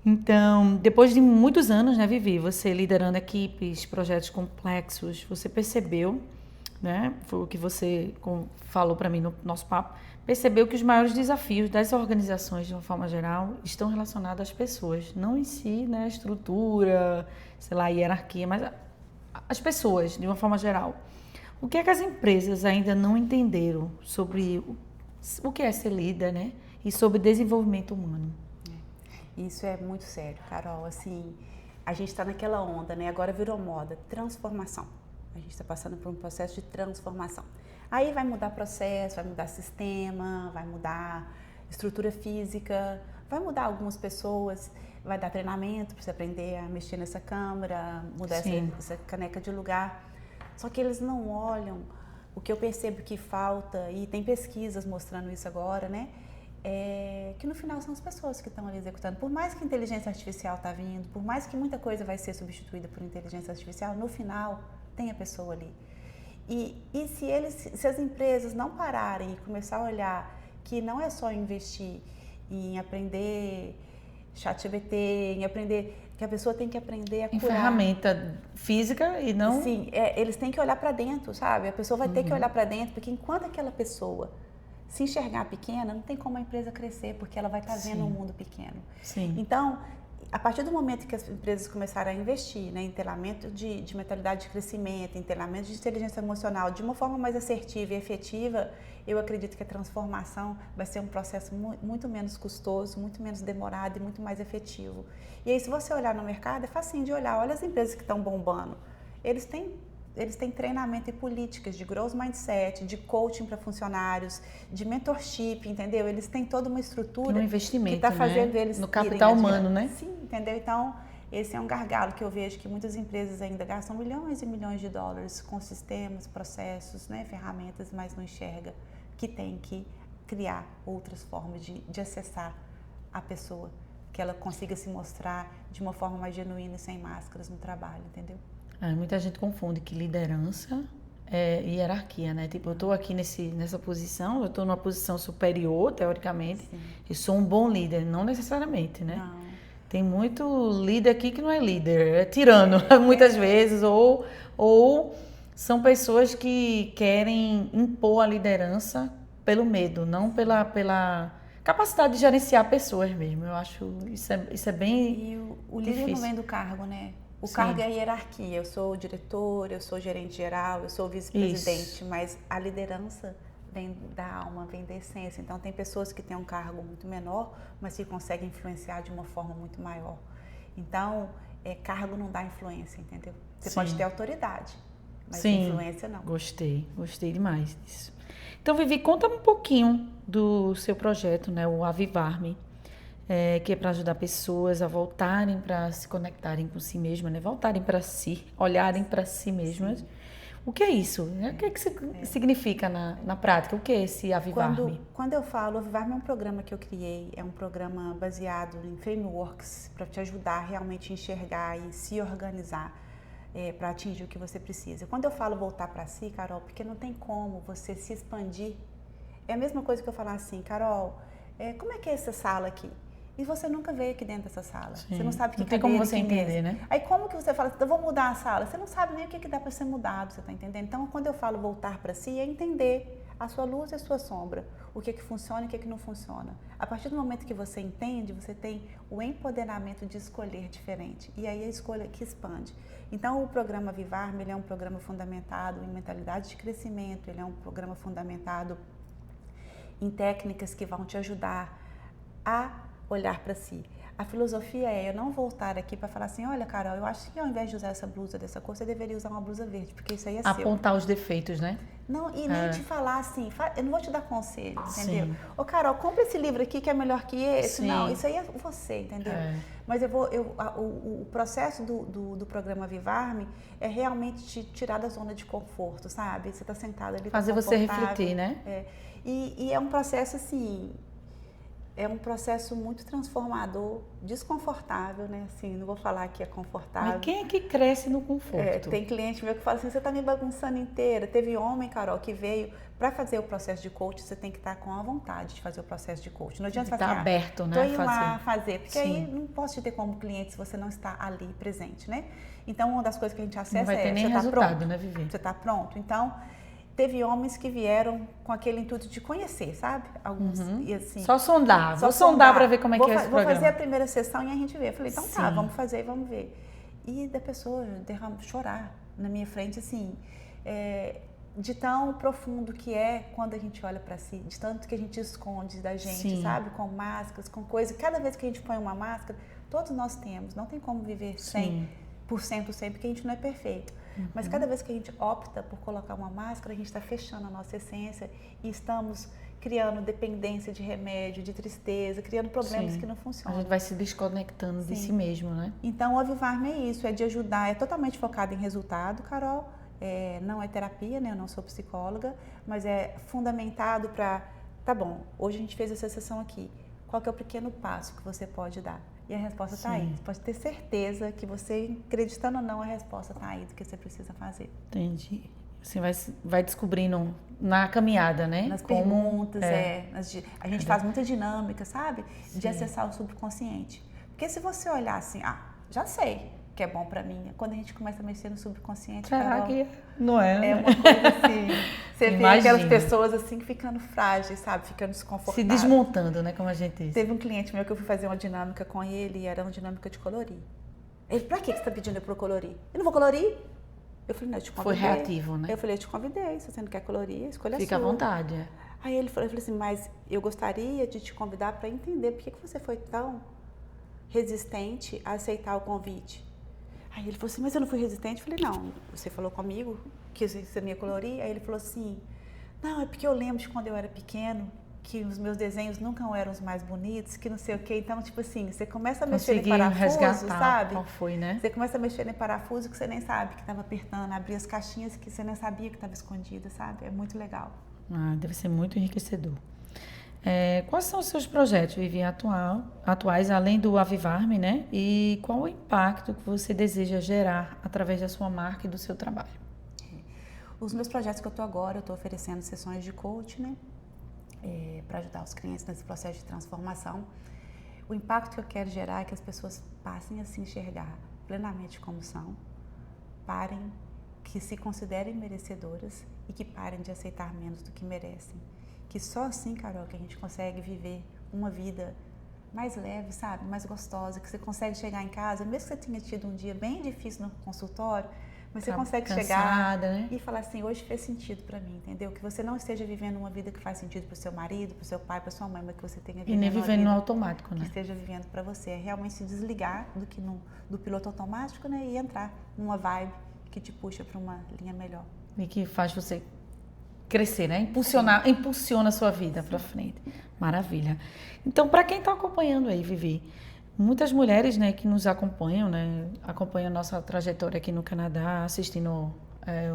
Então, depois de muitos anos, né, Vivi, você liderando equipes, projetos complexos, você percebeu, né, foi o que você falou para mim no nosso papo, percebeu que os maiores desafios das organizações, de uma forma geral, estão relacionados às pessoas, não em si, né, a estrutura, sei lá, a hierarquia, mas as pessoas, de uma forma geral. O que é que as empresas ainda não entenderam sobre o que é ser líder, né? E sobre desenvolvimento humano. Isso é muito sério, Carol. Assim, a gente está naquela onda, né? Agora virou moda, transformação. A gente está passando por um processo de transformação. Aí vai mudar processo, vai mudar sistema, vai mudar estrutura física, vai mudar algumas pessoas, vai dar treinamento para você aprender a mexer nessa câmera, mudar essa caneca de lugar. Só que eles não olham o que eu percebo que falta, e tem pesquisas mostrando isso agora, né? Que no final são as pessoas que estão ali executando. Por mais que a inteligência artificial está vindo, por mais que muita coisa vai ser substituída por inteligência artificial, no final tem a pessoa ali. E se as empresas não pararem e começar a olhar que não é só investir em aprender ChatGPT, em aprender, que a pessoa tem que aprender a curar. Em ferramenta física e não... Sim, eles têm que olhar para dentro, sabe? A pessoa vai ter que olhar para dentro, porque enquanto aquela pessoa se enxergar pequena, não tem como a empresa crescer, porque ela vai estar vendo um mundo pequeno. Sim. Então, a partir do momento que as empresas começarem a investir, né, em treinamento de mentalidade de crescimento, em treinamento de inteligência emocional, de uma forma mais assertiva e efetiva, eu acredito que a transformação vai ser um processo muito menos custoso, muito menos demorado e muito mais efetivo. E aí, se você olhar no mercado, é facinho de olhar. Olha as empresas que estão bombando. Eles têm treinamento e políticas de growth mindset, de coaching para funcionários, de mentorship, entendeu? Eles têm toda uma estrutura investimento, que está fazendo eles no capital humano, né? Sim, entendeu? Então, esse é um gargalo que eu vejo que muitas empresas ainda gastam milhões e milhões de dólares com sistemas, processos, né, ferramentas, mas não enxerga que tem que criar outras formas de acessar a pessoa, que ela consiga se mostrar de uma forma mais genuína e sem máscaras no trabalho, entendeu? Muita gente confunde que liderança é hierarquia, né? Tipo, eu estou aqui nessa posição, eu estou numa posição superior, teoricamente, e sou um bom líder. Não necessariamente, né? Não. Tem muito líder aqui que não é líder, é tirano, muitas vezes, ou são pessoas que querem impor a liderança pelo medo, não pela capacidade de gerenciar pessoas mesmo. Eu acho isso é bem E o líder difícil. não vem do cargo, né? O cargo é a hierarquia. Eu sou o diretor, eu sou o gerente geral, eu sou o vice-presidente, mas a liderança vem da alma, vem da essência. Então, tem pessoas que têm um cargo muito menor, mas que conseguem influenciar de uma forma muito maior. Então, cargo não dá influência, entendeu? Você pode ter autoridade, mas influência não. Gostei demais disso. Então, Vivi, conta um pouquinho do seu projeto, né, o Avivar-me, que é para ajudar pessoas a voltarem para se conectarem com si mesmas, né, voltarem para si, olharem para si mesmas. Sim. O que é isso? O que significa na prática? O que é esse Avivar-me? Quando eu falo, Avivar-me é um programa que eu criei, é um programa baseado em frameworks para te ajudar realmente a enxergar e se organizar para atingir o que você precisa. Quando eu falo voltar para si, Carol, porque não tem como você se expandir, é a mesma coisa que eu falar assim, Carol, como é que é essa sala aqui? E você nunca veio aqui dentro dessa sala. Sim. Você não sabe o que não tem como você entender, né? Aí como que você fala, eu vou mudar a sala? Você não sabe nem o que dá para ser mudado, você está entendendo? Então, quando eu falo voltar para si, é entender a sua luz e a sua sombra. O que funciona e o que não funciona. A partir do momento que você entende, você tem o empoderamento de escolher diferente. E aí a escolha que expande. Então, o programa Avivar-me, ele é um programa fundamentado em mentalidade de crescimento, ele é um programa fundamentado em técnicas que vão te ajudar a olhar para si. A filosofia é eu não voltar aqui para falar assim, olha, Carol, eu acho que ao invés de usar essa blusa dessa cor, você deveria usar uma blusa verde, porque isso aí é seu. Apontar os defeitos, né? Não, e nem te falar assim, eu não vou te dar conselho, entendeu? Sim. Ô, Carol, compra esse livro aqui que é melhor que esse. Sim. Não, isso aí é você, entendeu? Mas o processo do programa Avivar-me é realmente te tirar da zona de conforto, sabe? Você está sentado ali, fazer você refletir, né? E é um processo assim... É um processo muito transformador, desconfortável, né? Assim, não vou falar que é confortável. Mas quem é que cresce no conforto? Tem cliente meu que fala assim, você está me bagunçando inteira. Teve homem, Carol, que veio para fazer o processo de coaching, você tem que estar com a vontade de fazer o processo de coaching. Não adianta fazer aberto, né? Tô indo lá fazer, porque aí não posso te ter como cliente se você não está ali presente, né? Então, uma das coisas que a gente acessa não vai ter nem você resultado, tá pronto? Né, Vivi? Você está pronto? Então... Teve homens que vieram com aquele intuito de conhecer, sabe? Alguns, e assim, só sondar. Vou sondar para ver como é que é esse programa. Vou fazer a primeira sessão e a gente vê. Eu falei, então tá, vamos fazer e vamos ver. E da pessoa chorar na minha frente, assim, de tão profundo que é quando a gente olha para si, de tanto que a gente esconde da gente, Sim. sabe? Com máscaras, com coisas. Cada vez que a gente põe uma máscara, todos nós temos. Não tem como viver 100% sempre, porque a gente não é perfeito. Mas cada vez que a gente opta por colocar uma máscara, a gente está fechando a nossa essência e estamos criando dependência de remédio, de tristeza, criando problemas que não funcionam. A gente vai se desconectando de si mesmo, né? Então, o Avivar-me é isso, é de ajudar, é totalmente focado em resultado, Carol. Não é terapia, né? Eu não sou psicóloga, mas é fundamentado para, tá bom, hoje a gente fez essa sessão aqui, qual que é o pequeno passo que você pode dar? E a resposta está aí. Você pode ter certeza que você, acreditando ou não, a resposta está aí do que você precisa fazer. Entendi. Você vai descobrindo na caminhada, né? Nas perguntas, a gente faz muita dinâmica, sabe? De acessar o subconsciente. Porque se você olhar assim, já sei que é bom pra mim. Quando a gente começa a mexer no subconsciente, Carol, que não é, né? É uma coisa assim, você vê aquelas pessoas assim ficando frágeis, sabe? Ficando desconfortáveis. Se desmontando, né? Como a gente diz. Teve um cliente meu que eu fui fazer uma dinâmica com ele e era uma dinâmica de colorir. Ele, pra que você tá pedindo eu pra colorir? Eu não vou colorir? Eu falei, não, eu te convidei. Foi reativo, né? Eu falei, eu te convidei, se você não quer colorir, a escolha é sua. Fica à vontade. Aí ele falou, eu falei assim, mas eu gostaria de te convidar para entender por que você foi tão resistente a aceitar o convite. Aí ele falou assim, mas eu não fui resistente? Eu falei, não, você falou comigo que você não ia colorir? Aí ele falou assim, não, é porque eu lembro de quando eu era pequeno, que os meus desenhos nunca eram os mais bonitos, que não sei o quê. Então, tipo assim, você começa a mexer em parafuso, sabe? Qual foi, né? Você começa a mexer em parafuso que você nem sabe que estava apertando, abrir as caixinhas que você nem sabia que estava escondida, sabe? É muito legal. Deve ser muito enriquecedor. Quais são os seus projetos, Vivi, atuais, além do Avivar-me, né? E qual o impacto que você deseja gerar através da sua marca e do seu trabalho? Os meus projetos que eu estou agora, eu estou oferecendo sessões de coaching, né? Para ajudar os clientes nesse processo de transformação. O impacto que eu quero gerar é que as pessoas passem a se enxergar plenamente como são, que se considerem merecedoras e que parem de aceitar menos do que merecem. Que só assim, Carol, que a gente consegue viver uma vida mais leve, sabe? Mais gostosa, que você consegue chegar em casa, mesmo que você tenha tido um dia bem difícil no consultório, mas você consegue chegar, né? E falar assim, hoje fez sentido pra mim, entendeu? Que você não esteja vivendo uma vida que faz sentido pro seu marido, pro seu pai, pra sua mãe, mas que você tenha vivido. E nem vivendo no automático, né? Que esteja vivendo pra você. É realmente se desligar do piloto automático, né? E entrar numa vibe que te puxa pra uma linha melhor. E que faz você crescer, né? Impulsiona a sua vida pra frente. Maravilha. Então, pra quem tá acompanhando aí, Vivi, muitas mulheres, né, que nos acompanham, né, acompanham a nossa trajetória aqui no Canadá, assistindo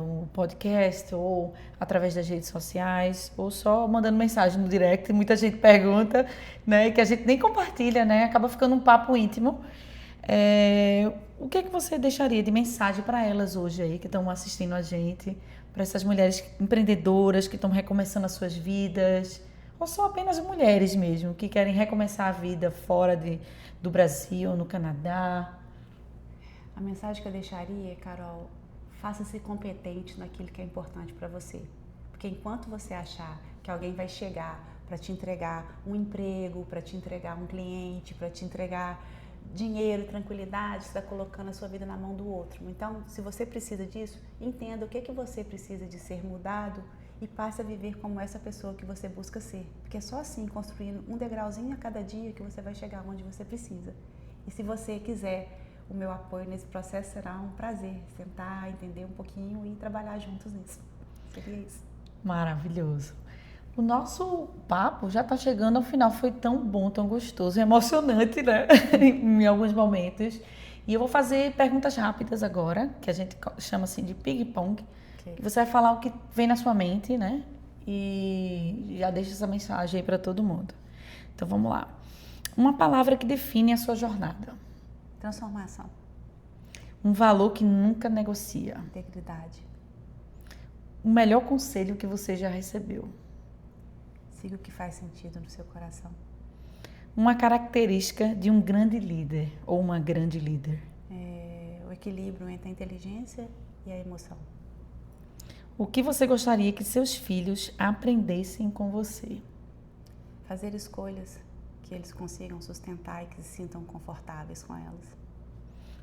o podcast ou através das redes sociais, ou só mandando mensagem no direct. Muita gente pergunta, né, que a gente nem compartilha, né, acaba ficando um papo íntimo. O que é que você deixaria de mensagem para elas hoje aí que estão assistindo a gente, para essas mulheres empreendedoras que estão recomeçando as suas vidas, ou só apenas mulheres mesmo que querem recomeçar a vida fora do Brasil, no Canadá? A mensagem que eu deixaria, Carol, faça-se competente naquilo que é importante para você. Porque enquanto você achar que alguém vai chegar para te entregar um emprego, para te entregar um cliente, para te entregar dinheiro, tranquilidade, você está colocando a sua vida na mão do outro. Então, se você precisa disso, entenda o que você precisa de ser mudado e passe a viver como essa pessoa que você busca ser. Porque é só assim, construindo um degrauzinho a cada dia, que você vai chegar onde você precisa. E se você quiser o meu apoio nesse processo, será um prazer sentar, entender um pouquinho e trabalhar juntos nisso. Seria isso. Maravilhoso. O nosso papo já está chegando ao final. Foi tão bom, tão gostoso, emocionante, né? Em alguns momentos. E eu vou fazer perguntas rápidas agora, que a gente chama assim de ping-pong. Okay. Você vai falar o que vem na sua mente, né? E já deixa essa mensagem aí para todo mundo. Então vamos lá. Uma palavra que define a sua jornada. Transformação. Um valor que nunca negocia. Integridade. O melhor conselho que você já recebeu. Siga o que faz sentido no seu coração. Uma característica de um grande líder ou uma grande líder. O equilíbrio entre a inteligência e a emoção. O que você gostaria que seus filhos aprendessem com você? Fazer escolhas que eles consigam sustentar e que se sintam confortáveis com elas.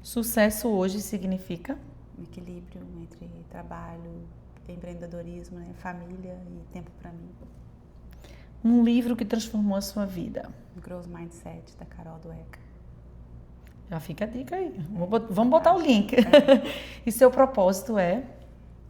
Sucesso hoje significa? Um equilíbrio entre trabalho, empreendedorismo, né? Família e tempo para mim. Um livro que transformou a sua vida. Growth Mindset, da Carol Dweck. Já fica a dica aí. Vamos botar o link. E seu propósito é?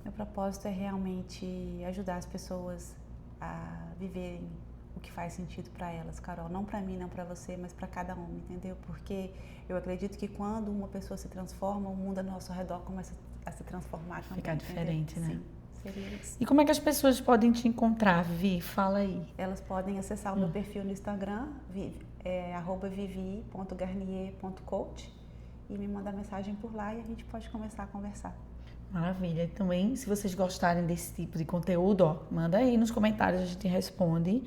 Meu propósito é realmente ajudar as pessoas a viverem o que faz sentido para elas, Carol. Não para mim, não para você, mas para cada um, entendeu? Porque eu acredito que quando uma pessoa se transforma, o mundo ao nosso redor começa a se transformar também. Ficar diferente, entendeu? né? Sim, seria isso. E como é que as pessoas podem te encontrar, Vi? Fala aí. Elas podem acessar o meu perfil no Instagram, @vivi.garnier.coach, e me mandar mensagem por lá e a gente pode começar a conversar. Maravilha. E também, se vocês gostarem desse tipo de conteúdo, ó, manda aí nos comentários, a gente responde.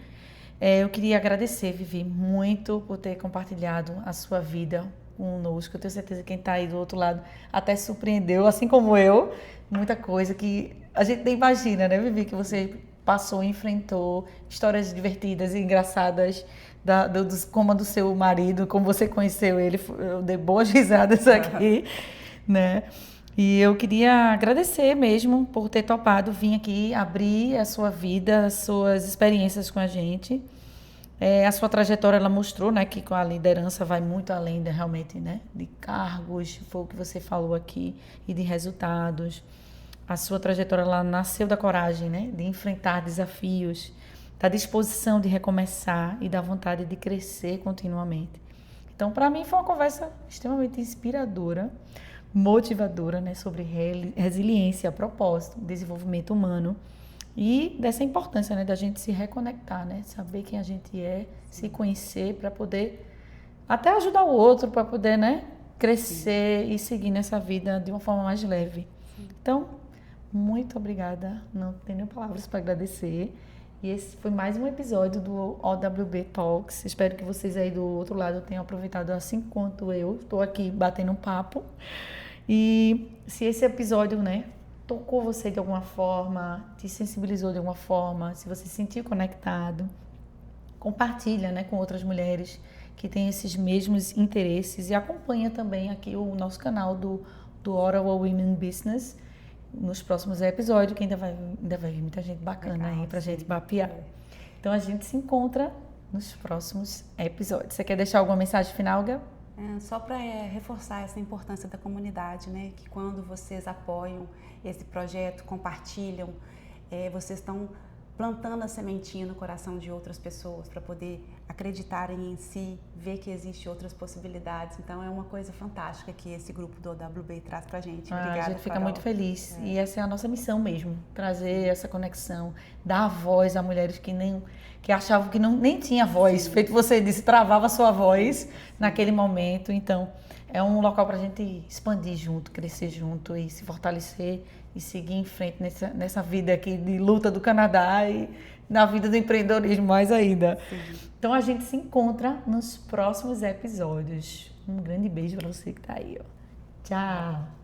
Eu queria agradecer, Vivi, muito por ter compartilhado a sua vida conosco. Eu tenho certeza que quem está aí do outro lado até se surpreendeu, assim como eu. Muita coisa que a gente nem imagina, né, Vivi? Que você passou, enfrentou, histórias divertidas e engraçadas, como a do seu marido, como você conheceu ele. Eu dei boas risadas aqui, né? E eu queria agradecer mesmo por ter topado vir aqui abrir a sua vida, as suas experiências com a gente. A sua trajetória, ela mostrou, né, que com a liderança vai muito além realmente, né, de cargos, foi o que você falou aqui, e de resultados. A sua trajetória, ela nasceu da coragem, né, de enfrentar desafios, da disposição de recomeçar e da vontade de crescer continuamente. Então, para mim, foi uma conversa extremamente inspiradora, motivadora, né, sobre resiliência, propósito, desenvolvimento humano e dessa importância, né, da gente se reconectar, né, saber quem a gente é, se conhecer para poder até ajudar o outro, para poder, né, crescer e seguir nessa vida de uma forma mais leve. Então, muito obrigada, não tenho palavras para agradecer. E esse foi mais um episódio do OWB Talks. Espero que vocês aí do outro lado tenham aproveitado assim quanto eu. Estou aqui batendo um papo. E se esse episódio, né, tocou você de alguma forma, te sensibilizou de alguma forma, se você se sentiu conectado, compartilha, né, com outras mulheres que têm esses mesmos interesses e acompanha também aqui o nosso canal do Ottawa Women Business nos próximos episódios, que ainda vai vir muita gente bacana. Legal, aí pra gente mapear. Então a gente se encontra nos próximos episódios. Você quer deixar alguma mensagem final, Gab? Só para reforçar essa importância da comunidade, né? Que quando vocês apoiam esse projeto, compartilham, vocês estão plantando a sementinha no coração de outras pessoas para poder acreditarem em si, ver que existem outras possibilidades. Então é uma coisa fantástica que esse grupo do OWB traz para a gente. Obrigada, a gente fica Carol. muito feliz. E essa é a nossa missão mesmo, trazer essa conexão, dar voz a mulheres que achavam que nem tinha voz. Sim. Feito você disse, travava a sua voz naquele momento. Então é um local para a gente expandir junto, crescer junto e se fortalecer e seguir em frente nessa vida aqui de luta do Canadá e na vida do empreendedorismo mais ainda. Sim. Então a gente se encontra nos próximos episódios. Um grande beijo para você que está aí. Ó. Tchau!